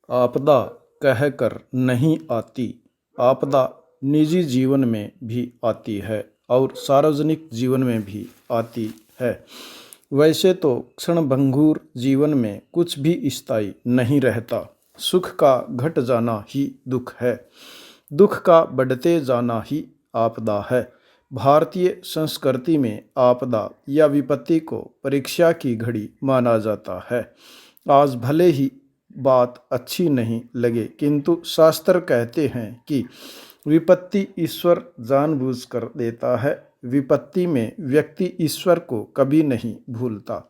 आपदा कहकर नहीं आती। आपदा निजी जीवन में भी आती है और सार्वजनिक जीवन में भी आती है। वैसे तो क्षणभंगुर जीवन में कुछ भी स्थायी नहीं रहता। सुख का घट जाना ही दुख है, दुख का बढ़ते जाना ही आपदा है। भारतीय संस्कृति में आपदा या विपत्ति को परीक्षा की घड़ी माना जाता है। आज भले ही बात अच्छी नहीं लगे, किंतु शास्त्र कहते हैं कि विपत्ति ईश्वर जानबूझकर देता है। विपत्ति में व्यक्ति ईश्वर को कभी नहीं भूलता।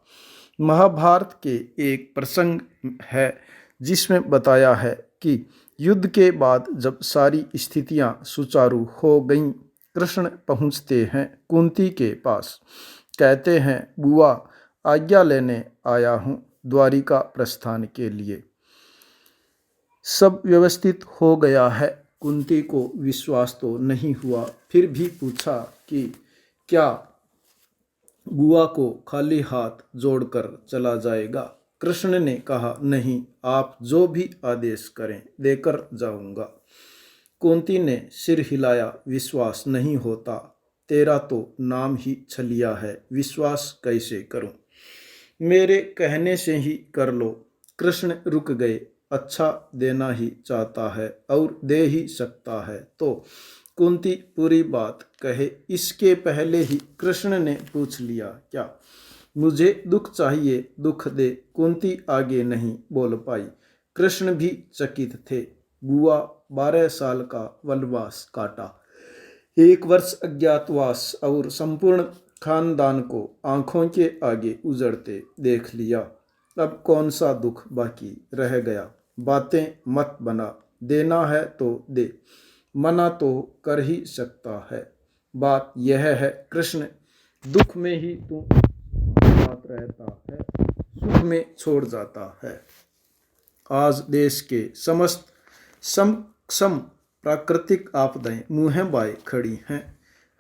महाभारत के एक प्रसंग है जिसमें बताया है कि युद्ध के बाद जब सारी स्थितियां सुचारू हो गईं, कृष्ण पहुंचते हैं कुंती के पास। कहते हैं, बुआ आज्ञा लेने आया हूँ द्वारिका प्रस्थान के लिए। सब व्यवस्थित हो गया है। कुंती को विश्वास तो नहीं हुआ, फिर भी पूछा कि क्या बुआ को खाली हाथ जोड़कर चला जाएगा। कृष्ण ने कहा, नहीं, आप जो भी आदेश करें देकर जाऊंगा। कुंती ने सिर हिलाया, विश्वास नहीं होता, तेरा तो नाम ही छलिया है, विश्वास कैसे करूं। मेरे कहने से ही कर लो। कृष्ण रुक गए। अच्छा देना ही चाहता है और दे ही सकता है तो कुंती पूरी बात कहे इसके पहले ही कृष्ण ने पूछ लिया, क्या मुझे दुख चाहिए, दुख दे। कुंती आगे नहीं बोल पाई। कृष्ण भी चकित थे। बुआ 12 साल का वनवास काटा, 1 वर्ष अज्ञातवास और संपूर्ण खानदान को आंखों के आगे उजड़ते देख लिया। अब कौन सा दुख बाकी रह गया। बातें मत बना, देना है तो दे, मना तो कर ही सकता है। बात यह है कृष्ण, दुख में ही तू साथ रहता है, सुख में छोड़ जाता है। आज देश के समस्त सम प्राकृतिक आपदाएं मुँह बाए खड़ी हैं।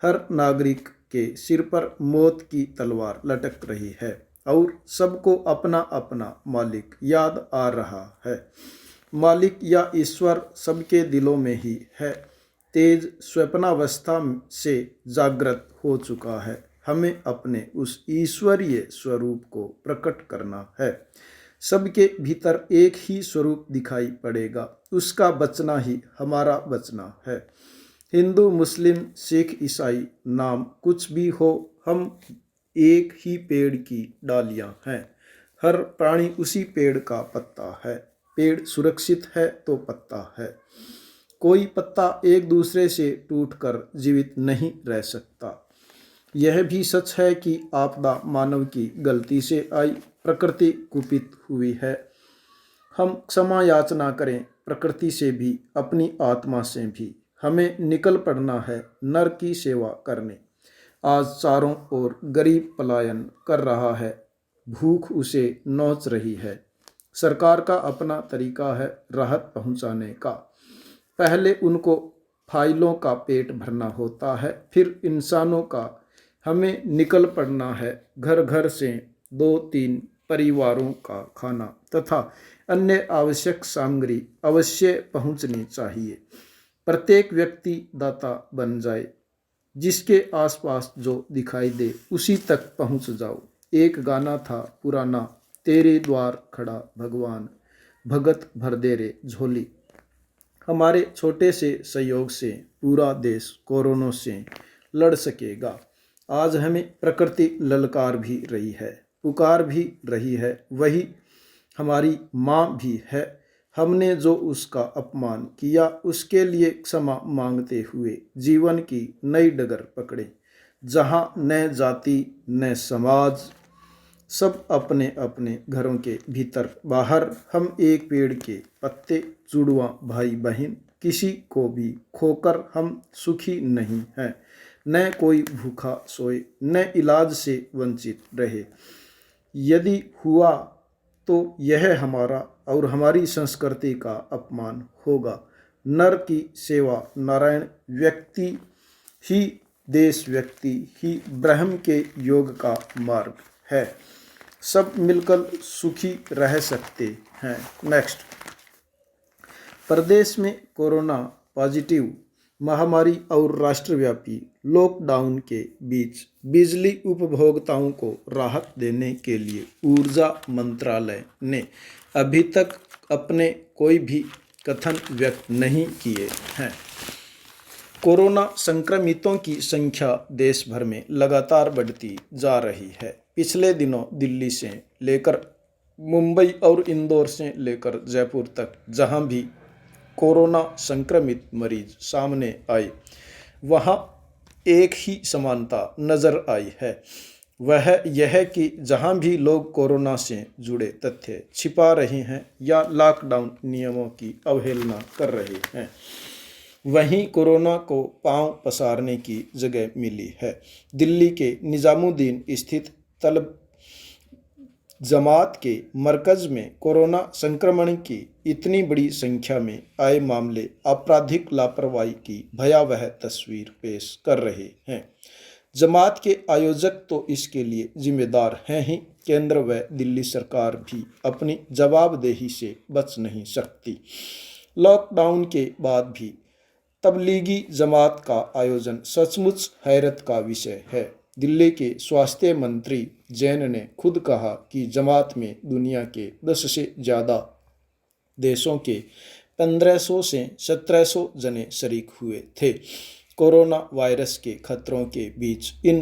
हर नागरिक के सिर पर मौत की तलवार लटक रही है और सबको अपना अपना मालिक याद आ रहा है। मालिक या ईश्वर सबके दिलों में ही है। तेज स्वप्नावस्था से जागृत हो चुका है। हमें अपने उस ईश्वरीय स्वरूप को प्रकट करना है। सबके भीतर एक ही स्वरूप दिखाई पड़ेगा, उसका बचना ही हमारा बचना है। हिंदू, मुस्लिम, सिख, ईसाई, नाम कुछ भी हो, हम एक ही पेड़ की डालियां हैं। हर प्राणी उसी पेड़ का पत्ता है। पेड़ सुरक्षित है तो पत्ता है। कोई पत्ता एक दूसरे से टूटकर जीवित नहीं रह सकता। यह भी सच है कि आपदा मानव की गलती से आई, प्रकृति कुपित हुई है। हम क्षमा याचना करें, प्रकृति से भी, अपनी आत्मा से भी। हमें निकल पड़ना है नर की सेवा करने। आज चारों ओर गरीब पलायन कर रहा है, भूख उसे नोच रही है। सरकार का अपना तरीका है राहत पहुंचाने का। पहले उनको फाइलों का पेट भरना होता है, फिर इंसानों का। हमें निकल पड़ना है घर घर से 2-3 परिवारों का खाना तथा अन्य आवश्यक सामग्री अवश्य पहुंचनी चाहिए। प्रत्येक व्यक्ति दाता बन जाए, जिसके आसपास जो दिखाई दे उसी तक पहुंच जाओ। एक गाना था पुराना, तेरे द्वार खड़ा भगवान, भगत भर दे रे झोली। हमारे छोटे से सहयोग से पूरा देश कोरोना से लड़ सकेगा। आज हमें प्रकृति ललकार भी रही है, पुकार भी रही है, वही हमारी माँ भी है। हमने जो उसका अपमान किया, उसके लिए क्षमा मांगते हुए जीवन की नई डगर पकड़े, जहाँ न जाति न समाज, सब अपने अपने घरों के भीतर बाहर हम एक पेड़ के पत्ते, जुड़वा भाई बहन। किसी को भी खोकर हम सुखी नहीं हैं। न कोई भूखा सोए, न इलाज से वंचित रहे। यदि हुआ तो यह हमारा और हमारी संस्कृति का अपमान होगा। नर की सेवा नारायण व्यक्ति ही, देश व्यक्ति ही ब्रह्म के योग का मार्ग है। सब मिलकर सुखी रह सकते हैं। नेक्स्ट। प्रदेश में कोरोना पॉजिटिव महामारी और राष्ट्रव्यापी लॉकडाउन के बीच बिजली उपभोक्ताओं को राहत देने के लिए ऊर्जा मंत्रालय ने अभी तक अपने कोई भी कथन व्यक्त नहीं किए हैं। कोरोना संक्रमितों की संख्या देश भर में लगातार बढ़ती जा रही है। पिछले दिनों दिल्ली से लेकर मुंबई और इंदौर से लेकर जयपुर तक जहां भी कोरोना संक्रमित मरीज सामने आए वहां एक ही समानता नज़र आई है। वह यह कि जहां भी लोग कोरोना से जुड़े तथ्य छिपा रहे हैं या लॉकडाउन नियमों की अवहेलना कर रहे हैं, वहीं कोरोना को पांव पसारने की जगह मिली है। दिल्ली के निजामुद्दीन स्थित तलब जमात के मरकज़ में कोरोना संक्रमण की इतनी बड़ी संख्या में आए मामले आपराधिक लापरवाही की भयावह तस्वीर पेश कर रहे हैं। जमात के आयोजक तो इसके लिए जिम्मेदार हैं ही, केंद्र व दिल्ली सरकार भी अपनी जवाबदेही से बच नहीं सकती। लॉकडाउन के बाद भी तबलीगी जमात का आयोजन सचमुच हैरत का विषय है। दिल्ली के स्वास्थ्य मंत्री जैन ने खुद कहा कि जमात में दुनिया के 10 से ज़्यादा देशों के 1500 से 1700 जने शरीक हुए थे। कोरोना वायरस के खतरों के बीच इन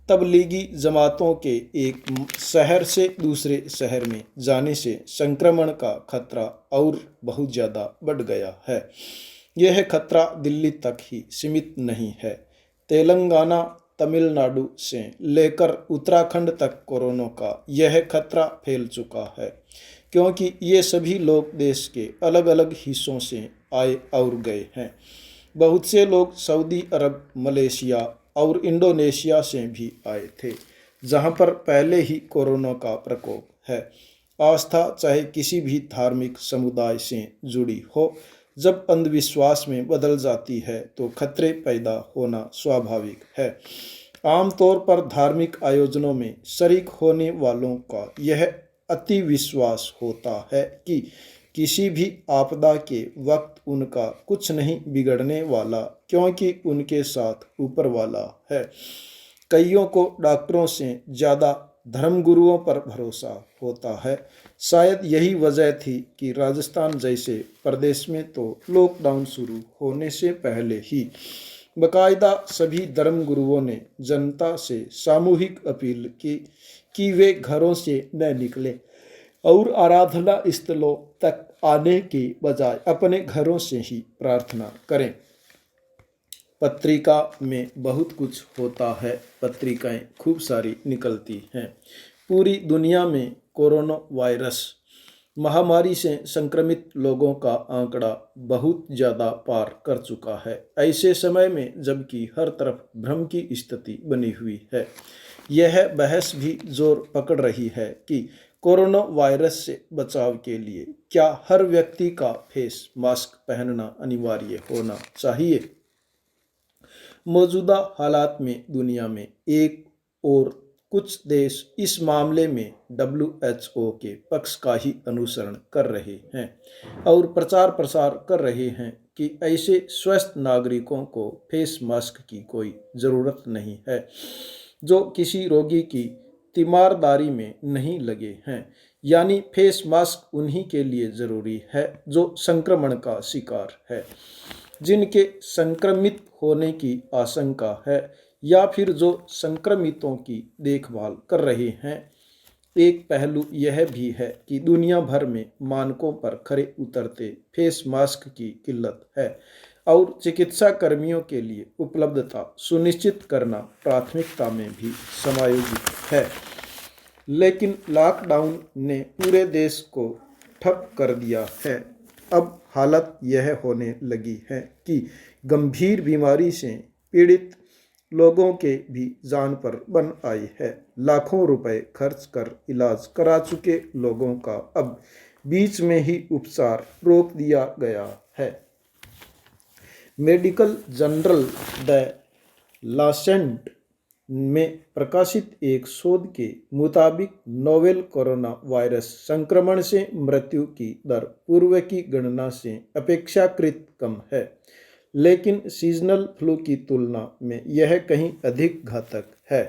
तबलीगी जमातों के एक शहर से दूसरे शहर में जाने से संक्रमण का खतरा और बहुत ज़्यादा बढ़ गया है। यह खतरा दिल्ली तक ही सीमित नहीं है। तेलंगाना, तमिलनाडु से लेकर उत्तराखंड तक कोरोना का यह खतरा फैल चुका है, क्योंकि ये सभी लोग देश के अलग अलग हिस्सों से आए और गए हैं। बहुत से लोग सऊदी अरब, मलेशिया और इंडोनेशिया से भी आए थे, जहां पर पहले ही कोरोना का प्रकोप है। आस्था चाहे किसी भी धार्मिक समुदाय से जुड़ी हो, जब अंधविश्वास में बदल जाती है तो खतरे पैदा होना स्वाभाविक है। आमतौर पर धार्मिक आयोजनों में शरीक होने वालों का यह अति विश्वास होता है कि किसी भी आपदा के वक्त उनका कुछ नहीं बिगड़ने वाला, क्योंकि उनके साथ ऊपर वाला है। कईयों को डॉक्टरों से ज़्यादा धर्मगुरुओं पर भरोसा होता है। शायद यही वजह थी कि राजस्थान जैसे प्रदेश में तो लॉकडाउन शुरू होने से पहले ही बाकायदा सभी धर्मगुरुओं ने जनता से सामूहिक अपील की कि वे घरों से न निकलें और आराधना स्थलों तक आने के बजाय अपने घरों से ही प्रार्थना करें। पत्रिका में बहुत कुछ होता है, पत्रिकाएं खूब सारी निकलती हैं। पूरी दुनिया में कोरोना वायरस महामारी से संक्रमित लोगों का आंकड़ा बहुत ज़्यादा पार कर चुका है। ऐसे समय में जबकि हर तरफ भ्रम की स्थिति बनी हुई है, यह बहस भी जोर पकड़ रही है कि कोरोना वायरस से बचाव के लिए क्या हर व्यक्ति का फेस मास्क पहनना अनिवार्य होना चाहिए। मौजूदा हालात में दुनिया में एक और कुछ देश इस मामले में WHO के पक्ष का ही अनुसरण कर रहे हैं और प्रचार प्रसार कर रहे हैं कि ऐसे स्वस्थ नागरिकों को फेस मास्क की कोई ज़रूरत नहीं है जो किसी रोगी की तीमारदारी में नहीं लगे हैं। यानी फेस मास्क उन्हीं के लिए ज़रूरी है जो संक्रमण का शिकार है, जिनके संक्रमित होने की आशंका है या फिर जो संक्रमितों की देखभाल कर रहे हैं। एक पहलू यह भी है कि दुनिया भर में मानकों पर खरे उतरते फेस मास्क की किल्लत है और चिकित्सा कर्मियों के लिए उपलब्धता सुनिश्चित करना प्राथमिकता में भी समायोजित है। लेकिन लॉकडाउन ने पूरे देश को ठप कर दिया है। अब हालत यह होने लगी है कि गंभीर बीमारी से पीड़ित लोगों के भी जान पर बन आई है। लाखों रुपए खर्च कर इलाज करा चुके लोगों का अब बीच में ही उपचार रोक दिया गया है। मेडिकल जर्नल द लांसेट में प्रकाशित एक शोध के मुताबिक नोवेल कोरोना वायरस संक्रमण से मृत्यु की दर पूर्व की गणना से अपेक्षाकृत कम है, लेकिन सीजनल फ्लू की तुलना में यह कहीं अधिक घातक है।